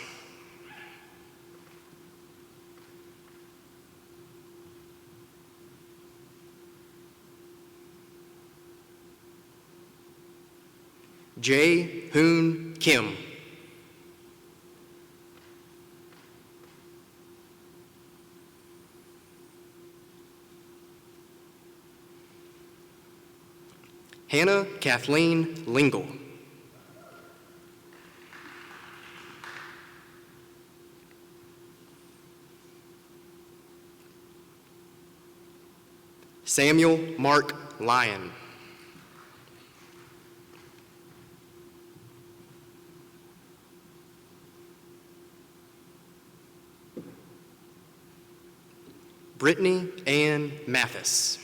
Jae Hoon Kim. Hannah Kathleen Lingle. Samuel Mark Lyon. Brittany Ann Mathis.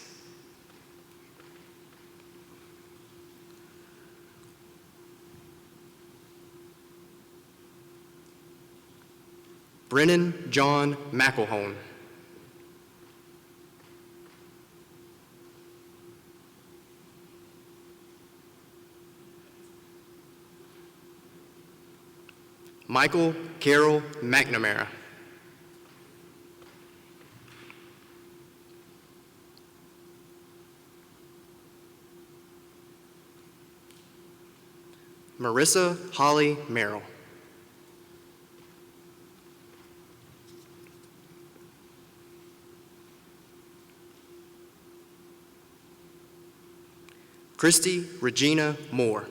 Brennan John McElhone. Michael Carroll McNamara. Marissa Holly Merrill. Christy Regina Moore.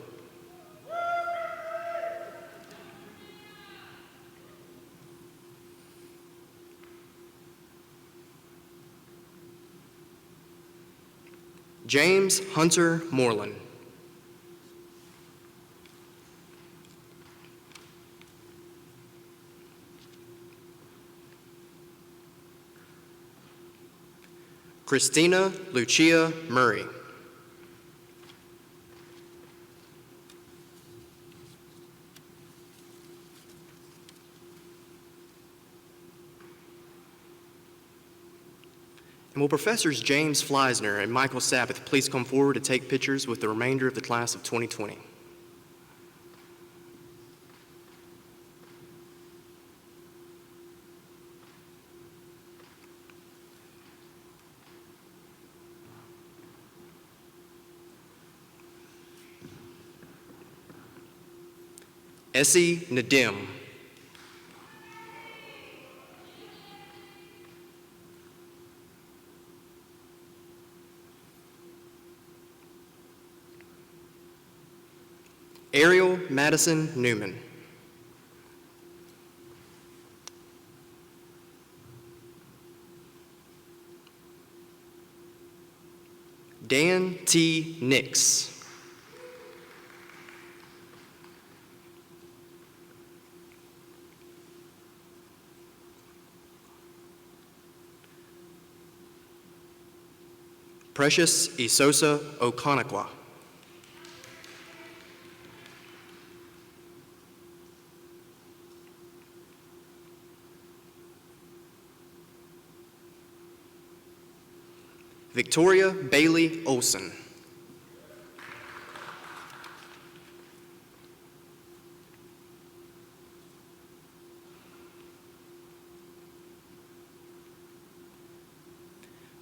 James Hunter Moreland. Christina Lucia Murray. And will Professors James Fleisner and Michael Sabbath please come forward to take pictures with the remainder of the class of 2020. Essie Nadim. Ariel Madison Newman. Dan T. Nix. Precious Isosa Okonakwa. Victoria Bailey Olson.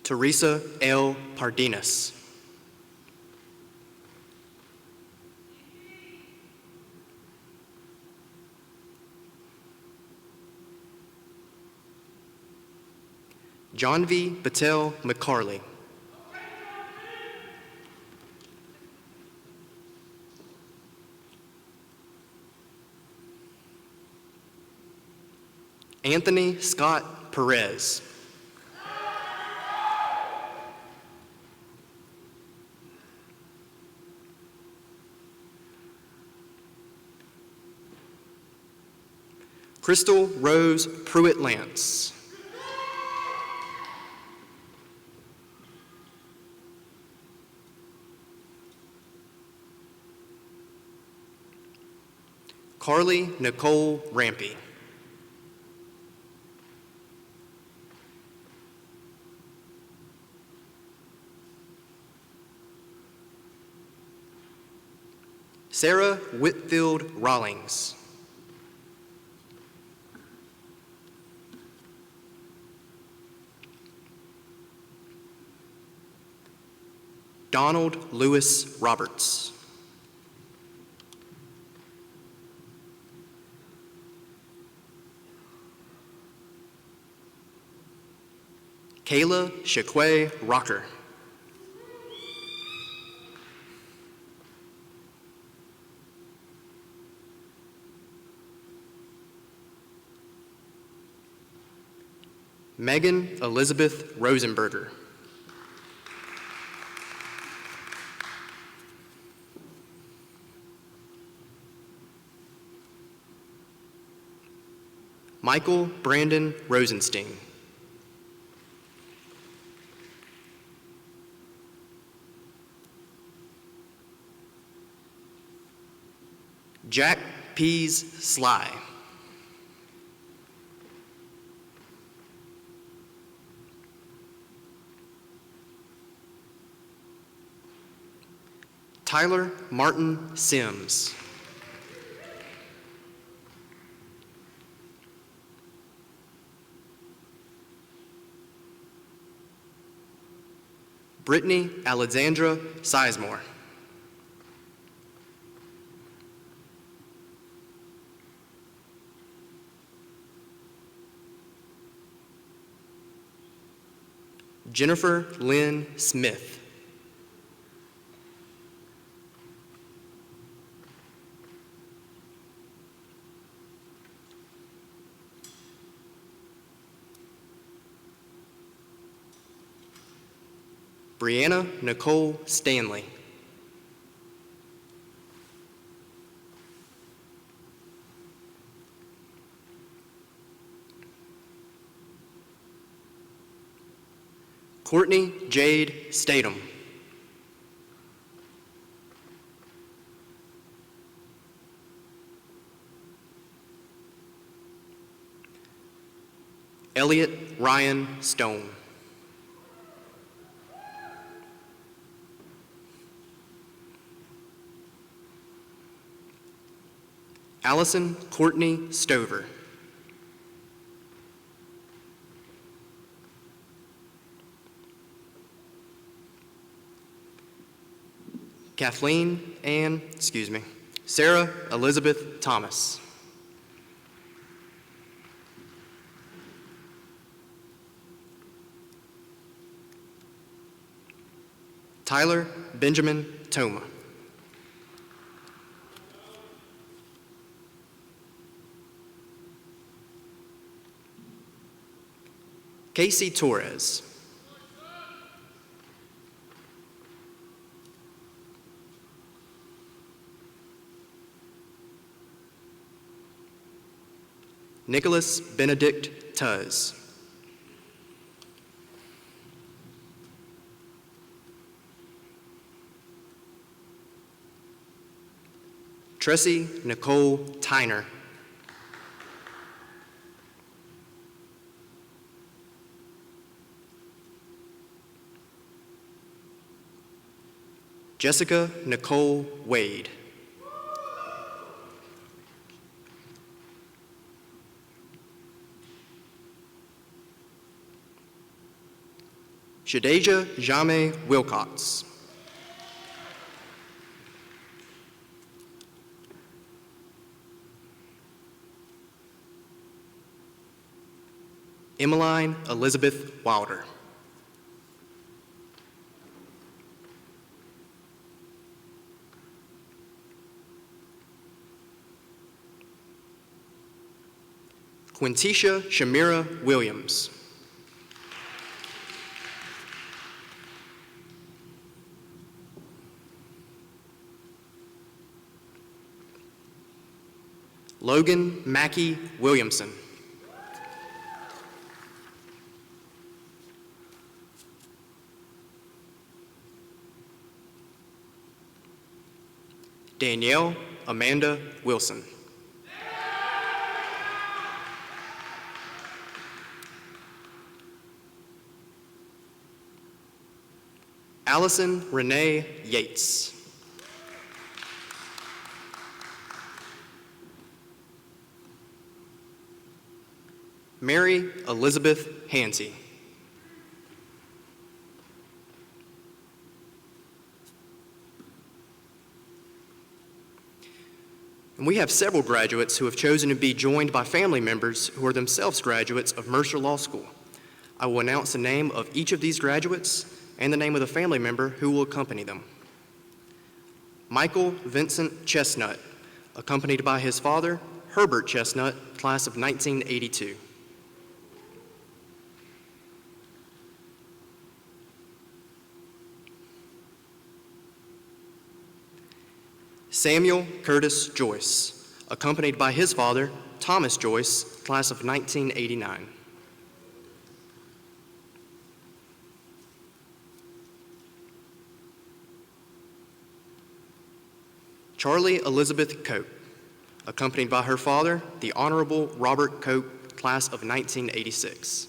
Teresa L. Pardinas. John V. Patel McCarley. Anthony Scott Perez. Crystal Rose Pruitt Lance. Carly Nicole Rampy. Sarah Whitfield Rawlings. Donald Lewis Roberts. Kayla Shakwe Rocker. Megan Elizabeth Rosenberger. Michael Brandon Rosenstein. Jack Pease Sly. Tyler Martin Sims. Brittany Alexandra Sizemore. Jennifer Lynn Smith. Brianna Nicole Stanley. Courtney Jade Statham. Elliot Ryan Stone. Allison Courtney Stover. Sarah Elizabeth Thomas. Tyler Benjamin Toma. Casey Torres. Nicholas Benedict Tuz. Tressie Nicole Tyner. Jessica Nicole Wade. Shadeja Jame Wilcox. Emmeline Elizabeth Wilder. Quintisha Shamira Williams. Logan Mackey Williamson. Danielle Amanda Wilson. Allison Renee Yates. Mary Elizabeth Hansey. And we have several graduates who have chosen to be joined by family members who are themselves graduates of Mercer Law School. I will announce the name of each of these graduates and the name of the family member who will accompany them. Michael Vincent Chestnut, accompanied by his father, Herbert Chestnut, class of 1982. Samuel Curtis Joyce, accompanied by his father, Thomas Joyce, class of 1989. Charlie Elizabeth Cope, accompanied by her father, the Honorable Robert Cope, class of 1986.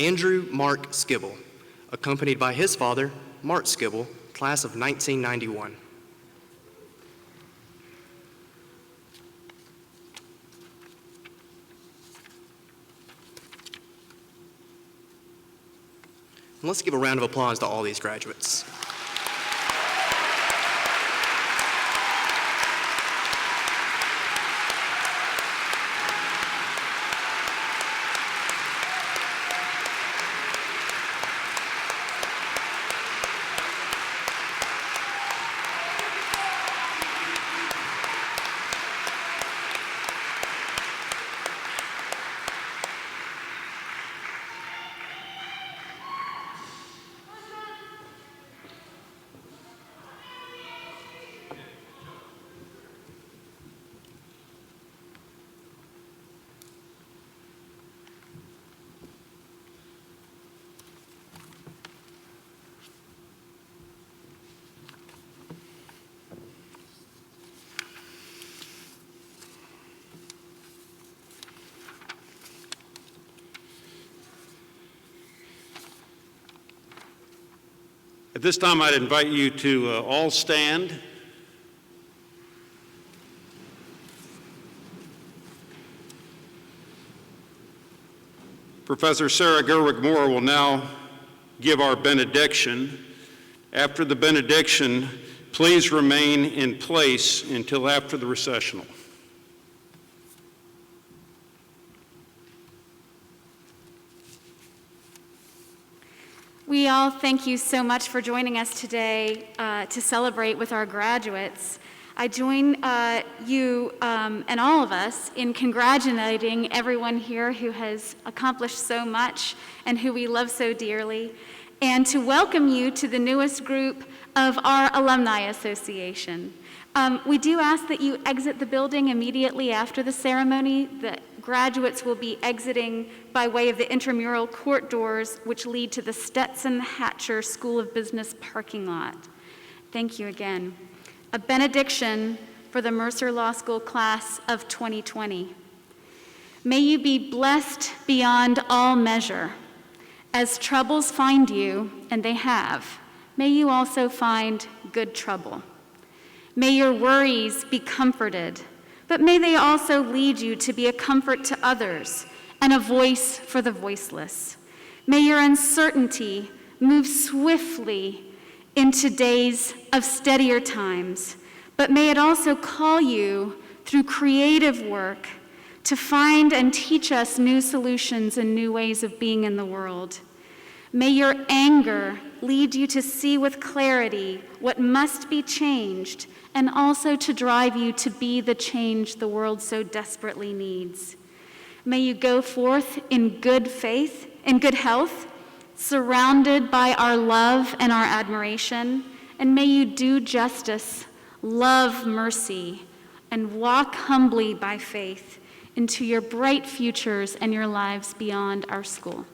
Andrew Mark Skibble, accompanied by his father, Mart Skibble, class of 1991. And let's give a round of applause to all these graduates. At this time, I'd invite you to all stand. Professor Sarah Gerwig-Moore will now give our benediction. After the benediction, please remain in place until after the recessional. We all thank you so much for joining us today to celebrate with our graduates. I join you and all of us in congratulating everyone here who has accomplished so much and who we love so dearly, and to welcome you to the newest group of our Alumni Association. We do ask that you exit the building immediately after the ceremony. The graduates will be exiting by way of the intramural court doors, which lead to the Stetson Hatcher School of Business parking lot. Thank you again. A benediction for the Mercer Law School class of 2020. May you be blessed beyond all measure. As troubles find you, and they have, may you also find good trouble. May your worries be comforted, but may they also lead you to be a comfort to others and a voice for the voiceless. May your uncertainty move swiftly into days of steadier times, but may it also call you through creative work to find and teach us new solutions and new ways of being in the world. May your anger lead you to see with clarity what must be changed, and also to drive you to be the change the world so desperately needs. May you go forth in good faith, in good health, surrounded by our love and our admiration, and may you do justice, love mercy, and walk humbly by faith into your bright futures and your lives beyond our school.